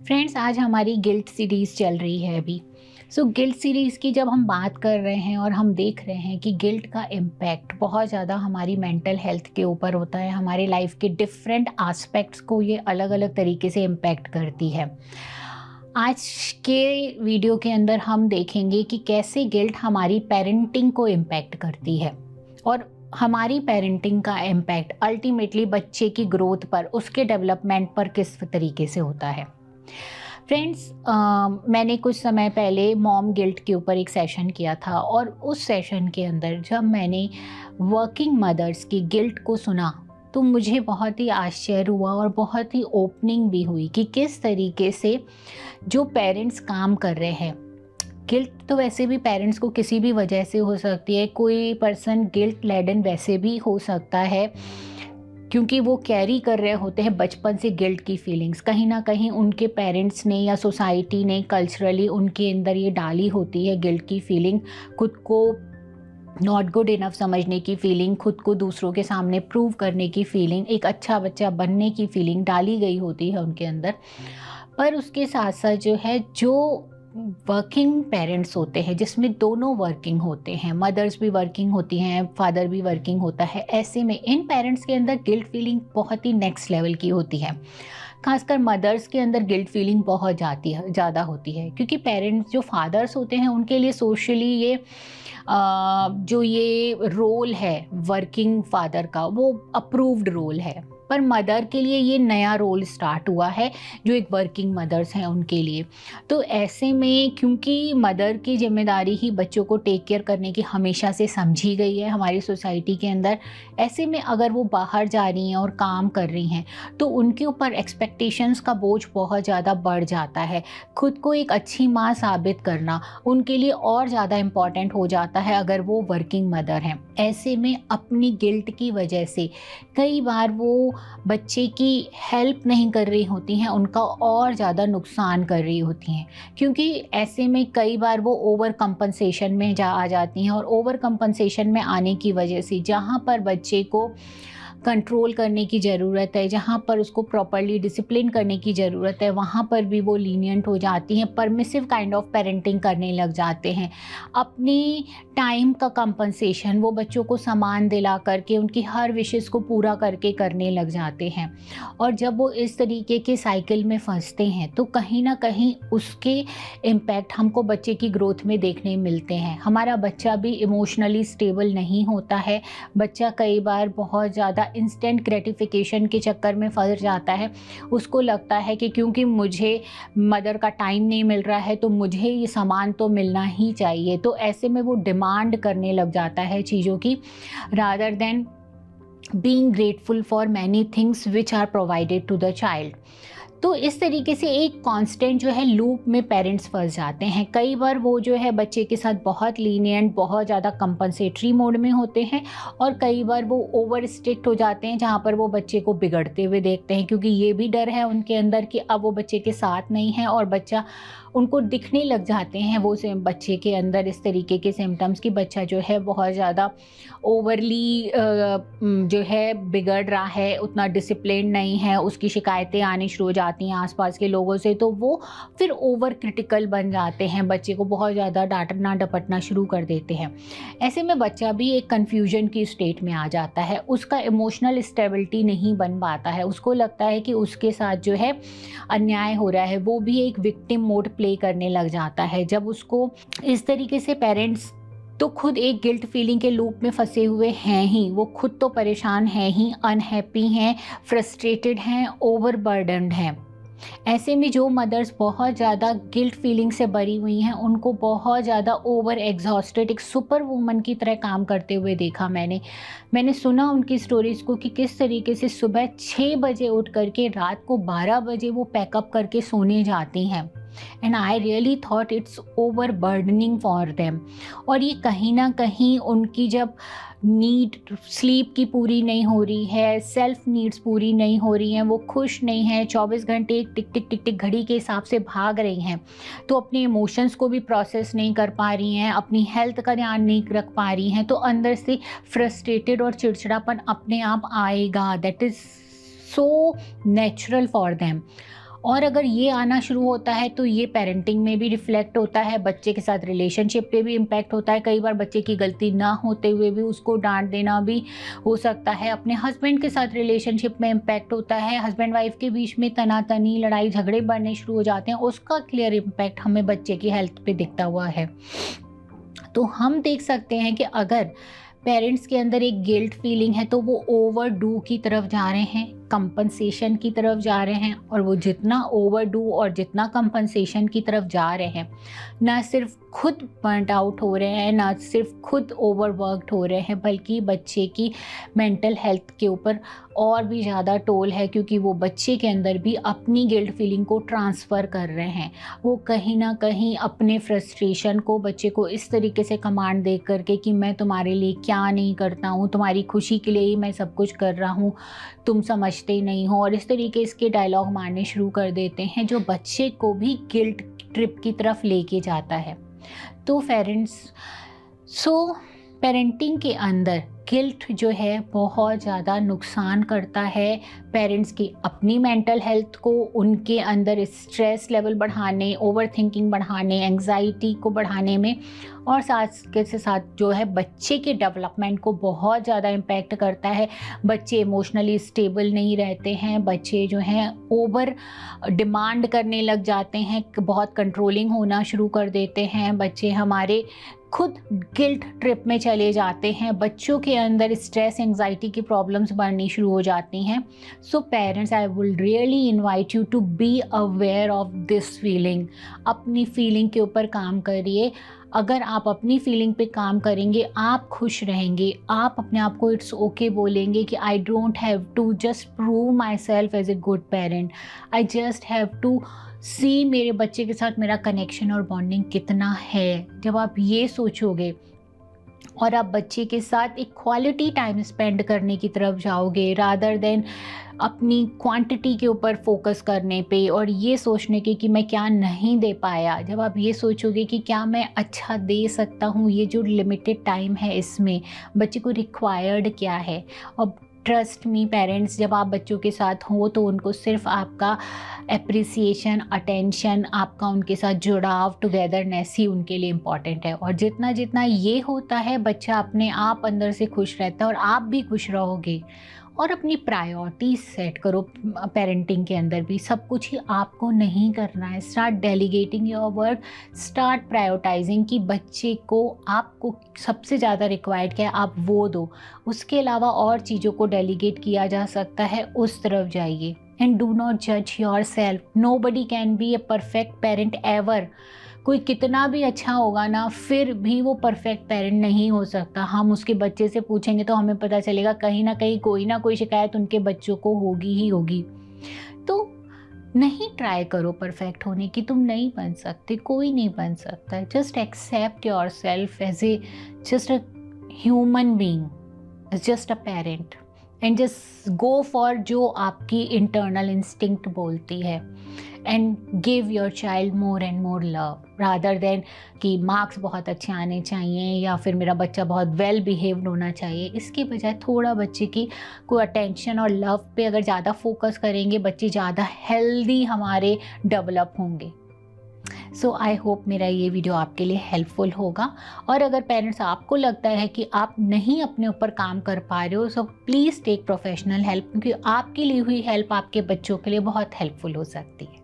Friends, आज हमारी guilt series चल रही है अभी। गिल्ट सीरीज़ की जब हम बात कर रहे हैं और हम देख रहे हैं कि गिल्ट का इम्पैक्ट बहुत ज़्यादा हमारी मेंटल हेल्थ के ऊपर होता है, हमारे लाइफ के डिफरेंट एस्पेक्ट्स को ये अलग-अलग तरीके से इम्पैक्ट करती है। आज के वीडियो के अंदर हम देखेंगे कि कैसे गिल्ट हमारी पेरेंटिंग को इम्पैक्ट करती है और हमारी पेरेंटिंग का इम्पैक्ट अल्टीमेटली बच्चे की ग्रोथ पर, उसके डेवलपमेंट पर किस तरीके से होता है। फ्रेंड्स, मैंने कुछ समय पहले मॉम गिल्ट के ऊपर एक सेशन किया था और उस सेशन के अंदर जब मैंने वर्किंग मदर्स की गिल्ट को सुना तो मुझे बहुत ही आश्चर्य हुआ और बहुत ही ओपनिंग भी हुई कि किस तरीके से जो पेरेंट्स काम कर रहे हैं। गिल्ट तो वैसे भी पेरेंट्स को किसी भी वजह से हो सकती है, कोई पर्सन गिल्ट लेडन वैसे भी हो सकता है क्योंकि वो कैरी कर रहे होते हैं बचपन से गिल्ट की फीलिंग्स। कहीं ना कहीं उनके पेरेंट्स ने या सोसाइटी ने कल्चरली उनके अंदर ये डाली होती है गिल्ट की फीलिंग, खुद को नॉट गुड इनफ समझने की फीलिंग, खुद को दूसरों के सामने प्रूव करने की फीलिंग, एक अच्छा बच्चा बनने की फीलिंग डाली गई होती है उनके अंदर। पर उसके साथ साथ जो वर्किंग पेरेंट्स होते हैं, जिसमें दोनों वर्किंग होते हैं, मदर्स भी वर्किंग होती हैं, फादर भी वर्किंग होता है, ऐसे में इन पेरेंट्स के अंदर गिल्ट फीलिंग बहुत ही नेक्स्ट लेवल की होती है। खासकर मदर्स के अंदर गिल्ट फीलिंग बहुत ज़्यादा होती है क्योंकि पेरेंट्स जो फादर्स होते हैं उनके लिए सोशली जो ये रोल है वर्किंग फादर का, वो अप्रूव्ड रोल है। पर मदर के लिए ये नया रोल स्टार्ट हुआ है जो एक वर्किंग मदर्स हैं उनके लिए। तो ऐसे में क्योंकि मदर की जिम्मेदारी ही बच्चों को टेक केयर करने की हमेशा से समझी गई है हमारी सोसाइटी के अंदर, ऐसे में अगर वो बाहर जा रही हैं और काम कर रही हैं तो उनके ऊपर एक्सपेक्टेशंस का बोझ बहुत ज़्यादा बढ़ जाता है। खुद को एक अच्छी माँ साबित करना उनके लिए और ज़्यादा इम्पॉर्टेंट हो जाता है अगर वो वर्किंग मदर हैं। ऐसे में अपनी गिल्ट की वजह से कई बार वो बच्चे की हेल्प नहीं कर रही होती हैं, उनका और ज़्यादा नुकसान कर रही होती हैं, क्योंकि ऐसे में कई बार वो ओवर कंपनसेशन में आ जाती हैं और ओवर कंपनसेशन में आने की वजह से जहाँ पर बच्चे को कंट्रोल करने की ज़रूरत है, जहाँ पर उसको प्रॉपर्ली डिसिप्लिन करने की ज़रूरत है, वहाँ पर भी वो लीनियंट हो जाती हैं, परमिसिव काइंड ऑफ पेरेंटिंग करने लग जाते हैं। अपनी टाइम का कंपनसेशन वो बच्चों को सामान दिला करके उनकी हर विशेज़ को पूरा करके करने लग जाते हैं और जब वो इस तरीके के साइकिल में फंसते हैं तो कहीं ना कहीं उसके इम्पैक्ट हमको बच्चे की ग्रोथ में देखने मिलते हैं। हमारा बच्चा भी इमोशनली स्टेबल नहीं होता है। बच्चा कई बार बहुत ज़्यादा इंस्टेंट ग्रेटिफिकेशन के चक्कर में फंस जाता है। उसको लगता है कि क्योंकि मुझे मदर का टाइम नहीं मिल रहा है तो मुझे ये सामान तो मिलना ही चाहिए। तो ऐसे में वो डिमांड करने लग जाता है चीज़ों की, rather than being grateful for many things which are provided to the child. तो इस तरीके से एक कांस्टेंट लूप में पेरेंट्स फंस जाते हैं। कई बार वो बच्चे के साथ बहुत लीनियंट, बहुत ज़्यादा कंपनसेटरी मोड में होते हैं और कई बार वो ओवर स्ट्रिक्ट हो जाते हैं जहाँ पर वो बच्चे को बिगड़ते हुए देखते हैं, क्योंकि ये भी डर है उनके अंदर कि अब वो बच्चे के साथ नहीं है और बच्चा उनको दिखने लग जाते हैं वो से बच्चे के अंदर इस तरीके के सिम्टम्स कि बच्चा बहुत ज़्यादा ओवरली बिगड़ रहा है, उतना डिसिप्लिन नहीं है, उसकी शिकायतें आनी शुरू हो जाती हैं आसपास के लोगों से, तो वो फिर ओवर क्रिटिकल बन जाते हैं, बच्चे को बहुत ज़्यादा डांटना डपटना शुरू कर देते हैं। ऐसे में बच्चा भी एक कन्फ्यूजन की स्टेट में आ जाता है, उसका इमोशनल स्टेबिलिटी नहीं बन पाता है, उसको लगता है कि उसके साथ अन्याय हो रहा है, वो भी एक विक्टिम मोड प्ले करने लग जाता है। जब उसको इस तरीके से पेरेंट्स तो खुद एक गिल्ट फीलिंग के लूप में फंसे हुए हैं ही, वो खुद तो परेशान हैं ही, अनहैप्पी हैं, फ्रस्ट्रेटेड हैं, ओवरबर्डन्ड हैं। ऐसे में जो मदर्स बहुत ज़्यादा गिल्ट फीलिंग से भरी हुई हैं, उनको बहुत ज़्यादा ओवर एग्जॉस्टेड एक सुपर वूमन की तरह काम करते हुए देखा मैंने सुना उनकी स्टोरीज़ को कि किस तरीके से सुबह 6 बजे उठ करके रात को 12 बजे वो पैकअप करके सोने जाती हैं। And I really thought it's over burdening for them. और ये कहीं ना कहीं उनकी जब नीड स्लीप की पूरी नहीं हो रही है, सेल्फ नीड्स पूरी नहीं हो रही हैं, वो खुश नहीं हैं, 24 घंटे एक टिक टिक टिक टिक घड़ी के हिसाब से भाग रही हैं, तो अपने इमोशंस को भी प्रोसेस नहीं कर पा रही हैं, अपनी हेल्थ का ध्यान नहीं रख पा रही हैं, तो अंदर से फ्रस्ट्रेटेड और चिड़चिड़ापन अपने आप आएगा। That is so natural for them. और अगर ये आना शुरू होता है तो ये पेरेंटिंग में भी रिफ्लेक्ट होता है, बच्चे के साथ रिलेशनशिप पे भी इम्पैक्ट होता है। कई बार बच्चे की गलती ना होते हुए भी उसको डांट देना भी हो सकता है। अपने हस्बैंड के साथ रिलेशनशिप में इम्पैक्ट होता है, हस्बैंड वाइफ के बीच में तनातनी, लड़ाई झगड़े बढ़ने शुरू हो जाते हैं, उसका क्लियर इम्पैक्ट हमें बच्चे की हेल्थ पे दिखता हुआ है। तो हम देख सकते हैं कि अगर पेरेंट्स के अंदर एक गिल्ट फीलिंग है तो वो ओवरडू की तरफ जा रहे हैं, कंपनसेशन की तरफ जा रहे हैं, और वो जितना ओवरडू और जितना कंपनसेशन की तरफ जा रहे हैं, ना सिर्फ खुद बर्नड आउट हो रहे हैं, ना सिर्फ खुद ओवरवर्कड हो रहे हैं, बल्कि बच्चे की मेंटल हेल्थ के ऊपर और भी ज़्यादा टोल है, क्योंकि वो बच्चे के अंदर भी अपनी गिल्ट फीलिंग को ट्रांसफ़र कर रहे हैं। वो कहीं ना कहीं अपने फ्रस्ट्रेशन को बच्चे को इस तरीके से कमांड दे करके कि मैं तुम्हारे लिए क्या नहीं करता हूँ, तुम्हारी खुशी के लिए ही मैं सब कुछ कर रहा हूँ, तुम समझते नहीं हो, और इस तरीके इसके डायलॉग मारने शुरू कर देते हैं, जो बच्चे को भी गिल्ट ट्रिप की तरफ लेके जाता है। तो पेरेंटिंग के अंदर गिल्ट जो है बहुत ज़्यादा नुकसान करता है पेरेंट्स की अपनी मेंटल हेल्थ को, उनके अंदर स्ट्रेस लेवल बढ़ाने, ओवर थिंकिंग बढ़ाने, एंग्जाइटी को बढ़ाने में, और साथ के साथ जो है बच्चे के डेवलपमेंट को बहुत ज़्यादा इम्पैक्ट करता है। बच्चे इमोशनली स्टेबल नहीं रहते हैं, बच्चे जो हैं ओवर डिमांड करने लग जाते हैं, बहुत कंट्रोलिंग होना शुरू कर देते हैं, बच्चे हमारे खुद गिल्ट ट्रिप में चले जाते हैं, बच्चों के अंदर स्ट्रेस एंग्जाइटी की प्रॉब्लम्स बढ़नी शुरू हो जाती हैं। So parents, I will really invite you to be aware of this feeling. अपनी फीलिंग के ऊपर काम करिए। अगर आप अपनी फीलिंग पे काम करेंगे, आप खुश रहेंगे, आप अपने आप को इट्स ओके बोलेंगे कि I don't have to just prove myself as a good parent, I just have to see मेरे बच्चे के साथ मेरा कनेक्शन और बॉन्डिंग कितना है। जब आप ये सोचोगे और आप बच्चे के साथ एक क्वालिटी टाइम स्पेंड करने की तरफ जाओगे, रादर देन अपनी क्वांटिटी के ऊपर फोकस करने पे और ये सोचने के कि मैं क्या नहीं दे पाया, जब आप ये सोचोगे कि क्या मैं अच्छा दे सकता हूँ, ये जो लिमिटेड टाइम है इसमें बच्चे को रिक्वायर्ड क्या है। और ट्रस्ट मी पेरेंट्स, जब आप बच्चों के साथ हो तो उनको सिर्फ आपका एप्रिसिएशन, अटेंशन, आपका उनके साथ जुड़ाव, टुगेदरनेस ही उनके लिए इम्पॉर्टेंट है। और जितना जितना ये होता है, बच्चा अपने आप अंदर से खुश रहता है और आप भी खुश रहोगे। और अपनी प्रायोरिटीज सेट करो। पेरेंटिंग के अंदर भी सब कुछ ही आपको नहीं करना है। Start delegating your work, start prioritising कि बच्चे को आपको सबसे ज़्यादा रिक्वायर्ड क्या है, आप वो दो। उसके अलावा और चीज़ों को डेलीगेट किया जा सकता है, उस तरफ जाइए। एंड डू नॉट जज yourself. Nobody can be a perfect parent ever. कोई कितना भी अच्छा होगा ना, फिर भी वो परफेक्ट पेरेंट नहीं हो सकता। हम उसके बच्चे से पूछेंगे तो हमें पता चलेगा कहीं ना कोई शिकायत उनके बच्चों को होगी ही होगी। तो नहीं ट्राई करो परफेक्ट होने की, तुम नहीं बन सकते, कोई नहीं बन सकता। Just accept yourself as a just a human being, just a parent, and just go for जो आपकी इंटरनल इंस्टिंक्ट बोलती है। And give your child more and more love, rather than कि मार्क्स बहुत अच्छे आने चाहिए या फिर मेरा बच्चा बहुत वेल बिहेव्ड होना चाहिए। इसके बजाय थोड़ा बच्चे की को अटेंशन और लव पे अगर ज़्यादा फोकस करेंगे, बच्चे ज़्यादा हेल्दी हमारे डेवलप होंगे। सो आई होप मेरा ये वीडियो आपके लिए हेल्पफुल होगा। और अगर पेरेंट्स आपको लगता है कि आप नहीं अपने ऊपर काम कर पा रहे हो, so please take professional help, क्योंकि आपकी ली हुई हेल्प आपके बच्चों के लिए बहुत हेल्पफुल हो सकती है।